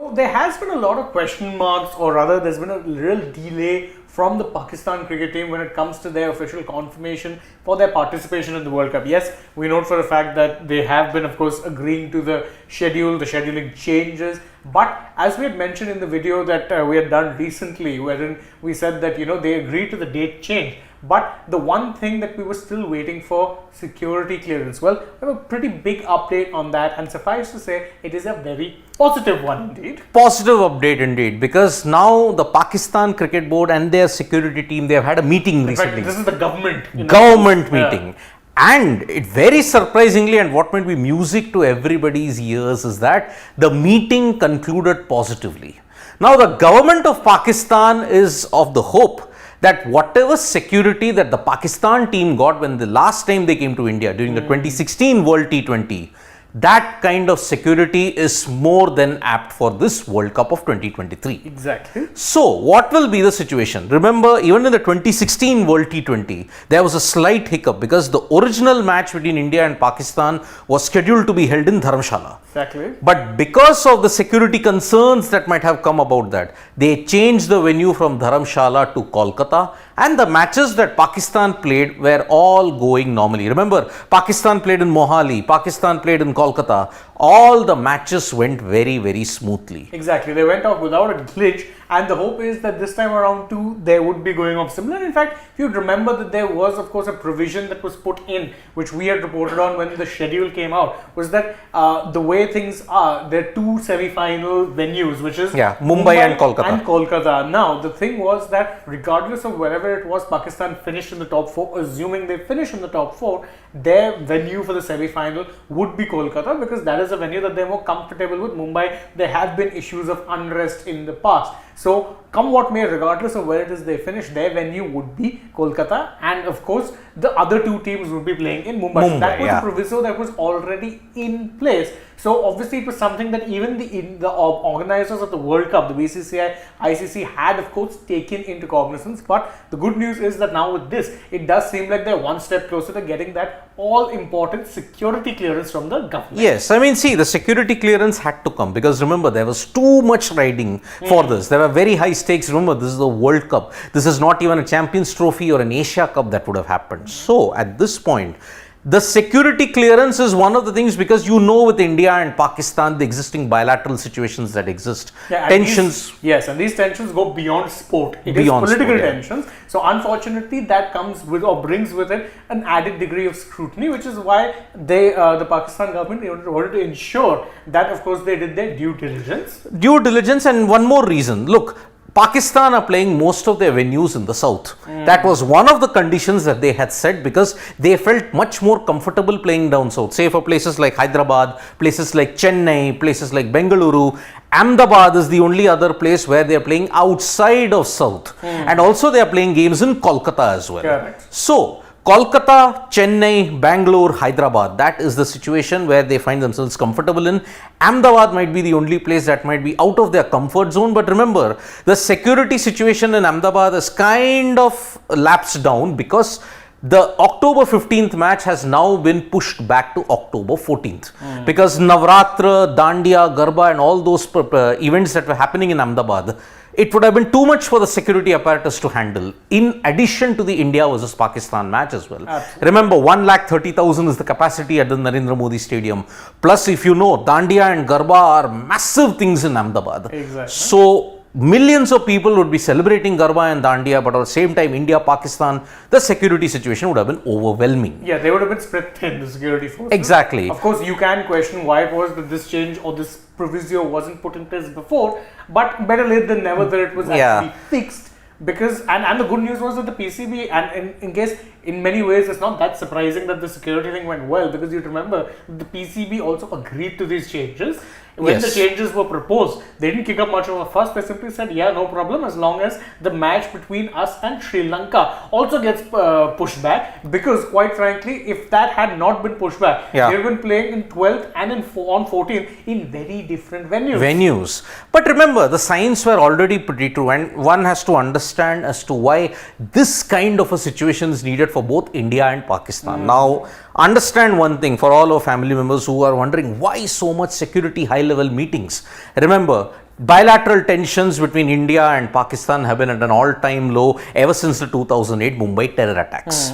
There has been a lot of question marks, or rather there's been a real delay from the Pakistan cricket team when it comes to their official confirmation for their participation in the World Cup. Yes, we note for a fact that they have been, of course, agreeing to the schedule, the scheduling changes. But as we had mentioned in the video that we had done recently, wherein we said that, they agreed to the date change. But the one thing that we were still waiting for, security clearance. Well, we have a pretty big update on that, and suffice to say, it is a very positive one indeed. Positive update indeed, because now the Pakistan Cricket Board and their security team, they have had a meeting recently. In fact, this is the government meeting. Yeah. And it very surprisingly, and what might be music to everybody's ears, is that the meeting concluded positively. Now, the government of Pakistan is of the hope that whatever security that the Pakistan team got when the last time they came to India during the 2016 World T20, that kind of security is more than apt for this World Cup of 2023. Exactly. So, what will be the situation? Remember, even in the 2016 World T20, there was a slight hiccup because the original match between India and Pakistan was scheduled to be held in Dharamshala. Exactly. But because of the security concerns that might have come about that, they changed the venue from Dharamshala to Kolkata, and the matches that Pakistan played were all going normally. Remember, Pakistan played in Mohali, Pakistan played in Kolkata. All the matches went very, very smoothly. Exactly. They went off without a glitch, and the hope is that this time around too, they would be going off similar. In fact, if you remember that there was, of course, a provision that was put in, which we had reported on when the schedule came out, was that the way things are, there are two semi-final venues, which is Mumbai and Kolkata. Now, the thing was that regardless of wherever it was, Pakistan finished in the top 4, assuming they finish in the top 4, their venue for the semi-final would be Kolkata, because that is a venue that they're more comfortable with. Mumbai, there have been issues of unrest in the past. So, come what may, regardless of where it is they finish, their venue would be Kolkata, and of course, the other two teams would be playing in Mumbai. So that was a proviso that was already in place. So obviously, it was something that even the organizers of the World Cup, the BCCI, ICC, had of course taken into cognizance. But the good news is that now with this, it does seem like they're one step closer to getting that all-important security clearance from the government. Yes, I mean, see, the security clearance had to come because remember, there was too much riding for this. There were very high stakes. Remember, this is the World Cup. This is not even a Champions Trophy or an Asia Cup that would have happened. So, at this point, the security clearance is one of the things, because with India and Pakistan, the existing bilateral situations that exist, tensions. And these tensions go beyond sport. It is political tensions. So unfortunately, that comes with or brings with it an added degree of scrutiny, which is why the Pakistan government wanted to ensure that, of course, they did their due diligence. And one more reason. Look, Pakistan are playing most of their venues in the south. That was one of the conditions that they had set, because they felt much more comfortable playing down south. Say for places like Hyderabad, places like Chennai, places like Bengaluru. Ahmedabad is the only other place where they are playing outside of south. And also they are playing games in Kolkata as well. Correct. So, Kolkata, Chennai, Bangalore, Hyderabad, that is the situation where they find themselves comfortable in. Ahmedabad might be the only place that might be out of their comfort zone, but remember, the security situation in Ahmedabad is kind of lapsed down because the October 15th match has now been pushed back to October 14th because Navratra, Dandiya, Garba and all those events that were happening in Ahmedabad, it would have been too much for the security apparatus to handle, in addition to the India versus Pakistan match as well. Absolutely. Remember, 130,000 is the capacity at the Narendra Modi Stadium. Plus, if you know, Dandiya and Garba are massive things in Ahmedabad. Exactly. So, millions of people would be celebrating Garba and Dandiya, but at the same time, India, Pakistan, the security situation would have been overwhelming. Yeah, they would have been spread thin, the security forces. Exactly. Of course, you can question why it was that this change or this proviso wasn't put in place before, but better late than never that it was actually fixed. Because, and the good news was that the PCB, and in case, in many ways, it's not that surprising that the security thing went well, because you remember, the PCB also agreed to these changes. When the changes were proposed, they didn't kick up much of a fuss. They simply said, yeah, no problem, as long as the match between us and Sri Lanka also gets pushed back. Because, quite frankly, if that had not been pushed back, they would have been playing in 12th and on 14th in very different venues. But remember, the signs were already pretty true, and one has to understand as to why this kind of a situation is needed for both India and Pakistan. Now, understand one thing for all our family members who are wondering why so much security high level meetings. Remember, bilateral tensions between India and Pakistan have been at an all-time low ever since the 2008 Mumbai terror attacks.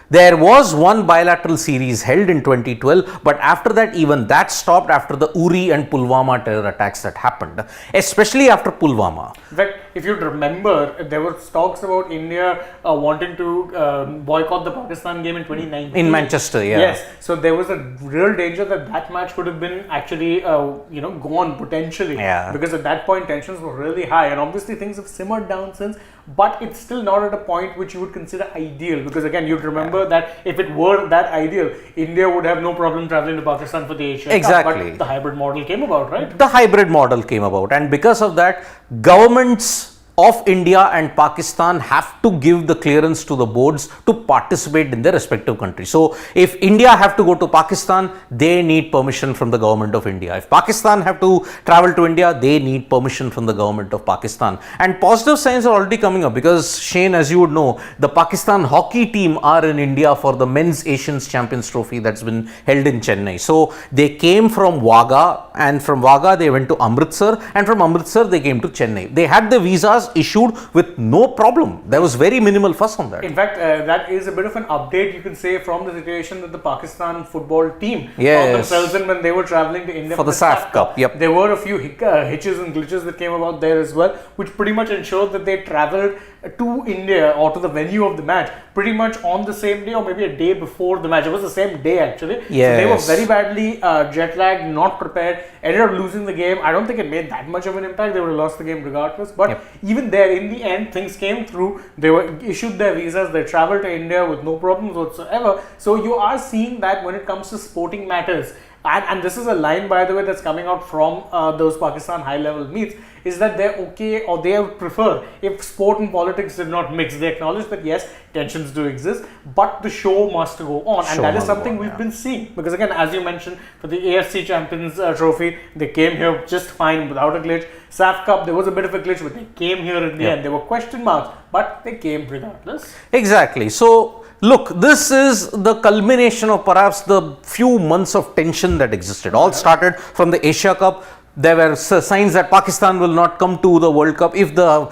There was one bilateral series held in 2012, but after that, even that stopped after the Uri and Pulwama terror attacks that happened, especially after Pulwama. In fact, if you'd remember, there were talks about India wanting to boycott the Pakistan game in 2019. In Manchester, yeah. Yes. So there was a real danger that that match could have been actually, gone potentially. Yeah. Because at that point, tensions were really high. And obviously, things have simmered down since. But it's still not at a point which you would consider ideal. Because again, you'd remember that if it were that ideal, India would have no problem traveling to Pakistan for the Asia Cup. Exactly. But the hybrid model came about, right? The hybrid model came about, and because of that, governments of India and Pakistan have to give the clearance to the boards to participate in their respective countries. So, if India have to go to Pakistan, they need permission from the government of India. If Pakistan have to travel to India, they need permission from the government of Pakistan. And positive signs are already coming up because, Shane, as you would know, the Pakistan hockey team are in India for the Men's Asians Champions Trophy that's been held in Chennai. So, they came from Wagah, and from Wagah they went to Amritsar, and from Amritsar they came to Chennai. They had the visas issued with no problem. There was very minimal fuss on that. In fact, that is a bit of an update, you can say, from the situation that the Pakistan football team found themselves in when they were traveling to India for the SAF Cup. Yep. There were a few hitches and glitches that came about there as well, which pretty much ensured that they traveled to India or to the venue of the match pretty much on the same day or maybe a day before the match. It was the same day actually. Yes. So they were very badly jet lagged, not prepared, ended up losing the game. I don't think it made that much of an impact. They would have lost the game regardless. But even there, in the end, things came through. They were issued their visas. They traveled to India with no problems whatsoever. So you are seeing that when it comes to sporting matters, and this is a line, by the way, that's coming out from those Pakistan high-level meets, is that they're okay, or they would prefer if sport and politics did not mix. They acknowledge that yes, tensions do exist, but the show must go on, and that is something we've been seeing. Because again, as you mentioned, for the AFC Champions Trophy, they came here just fine without a glitch. SAF Cup, there was a bit of a glitch, but they came here in the end. There were question marks, but they came regardless. Exactly. So, look, this is the culmination of perhaps the few months of tension that existed. All started from the Asia Cup. There were signs that Pakistan will not come to the World Cup. If the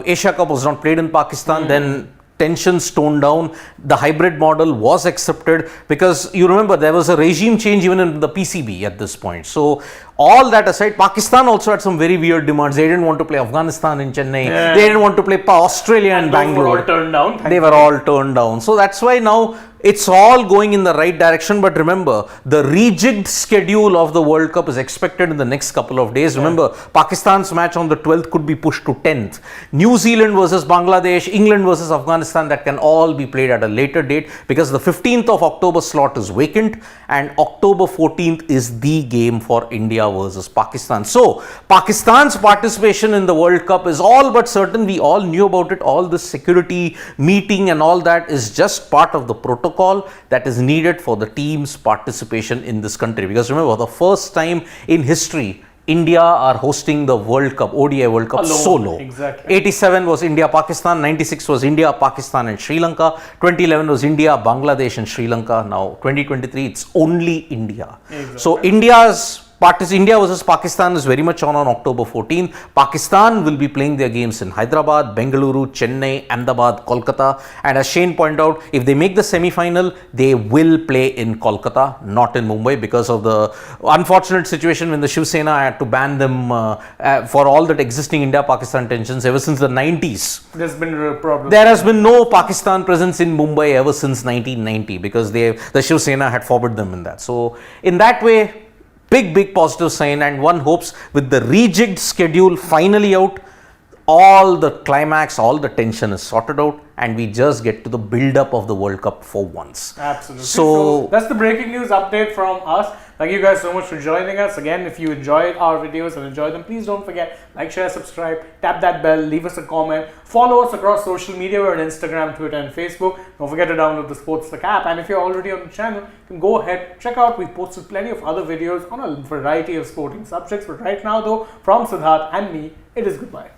Asia Cup was not played in Pakistan, then tensions toned down. The hybrid model was accepted because you remember there was a regime change even in the PCB at this point. So, all that aside, Pakistan also had some very weird demands. They didn't want to play Afghanistan in Chennai. They didn't want to play Australia and Bangalore. They were all turned down. They were all turned down. So that's why now it's all going in the right direction. But remember, the rejigged schedule of the World Cup is expected in the next couple of days. Remember, Pakistan's match on the 12th could be pushed to 10th. New Zealand versus Bangladesh, England versus Afghanistan, that can all be played at a later date because the 15th of October slot is vacant and October 14th is the game for India versus Pakistan. So, Pakistan's participation in the World Cup is all but certain. We all knew about it. All this security meeting and all that is just part of the protocol that is needed for the team's participation in this country. Because remember, the first time in history, India are hosting the World Cup, ODI World Cup solo. Exactly. 87 was India, Pakistan, 96 was India, Pakistan and Sri Lanka, 2011 was India, Bangladesh and Sri Lanka. Now 2023, it's only India. Exactly. So India versus Pakistan is very much on October 14th. Pakistan will be playing their games in Hyderabad, Bengaluru, Chennai, Ahmedabad, Kolkata. And as Shane pointed out, if they make the semi-final, they will play in Kolkata, not in Mumbai, because of the unfortunate situation when the Shiv Sena had to ban them for all that existing India-Pakistan tensions ever since the 90s. There's been a problem. There has been no Pakistan presence in Mumbai ever since 1990 because the Shiv Sena had forbid them in that. So, in that way, big positive sign, and one hopes with the rejigged schedule finally out, all the climax, all the tension is sorted out and we just get to the build-up of the World Cup for once. Absolutely. So that's the breaking news update from us. Thank you guys so much for joining us. Again, if you enjoyed our videos and enjoyed them, please don't forget, like, share, subscribe, tap that bell, leave us a comment, follow us across social media. We're on Instagram, Twitter and Facebook. Don't forget to download the AajTak app, and if you're already on the channel, you can go ahead, check out. We've posted plenty of other videos on a variety of sporting subjects. But right now though, from Siddharth and me, it is goodbye.